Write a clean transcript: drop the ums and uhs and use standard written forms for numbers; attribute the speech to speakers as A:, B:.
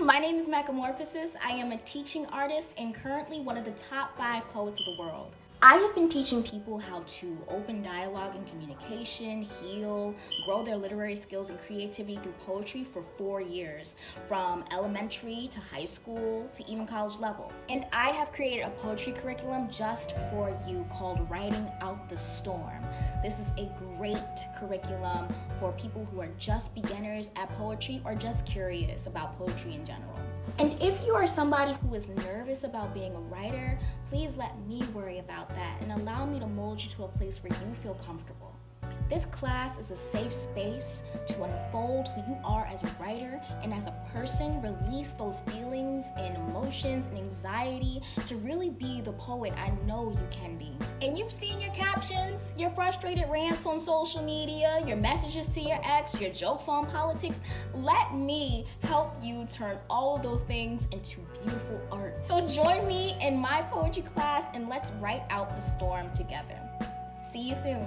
A: My name is Mecca. I am a teaching artist and currently one of the top 5 poets of the world. I have been teaching people how to open dialogue and communication, heal, grow their literary skills and creativity through poetry for 4 years, from elementary to high school to even college level. And I have created a poetry curriculum just for you called Writing Out The Storm. This is a great curriculum for people who are just beginners at poetry or just curious about poetry in general. And if you are somebody who is nervous about being a writer, please let me worry about that and allow me to mold you to a place where you feel comfortable. This class is a safe space to unfold who you are as a writer and as a person, release those feelings and emotions and anxiety to really be the poet I know you can be. And you've seen your captions, your frustrated rants on social media, your messages to your ex, your jokes on politics. Let me help you turn all of those things into beautiful art. So join me in my poetry class and let's write out the storm together. See you soon.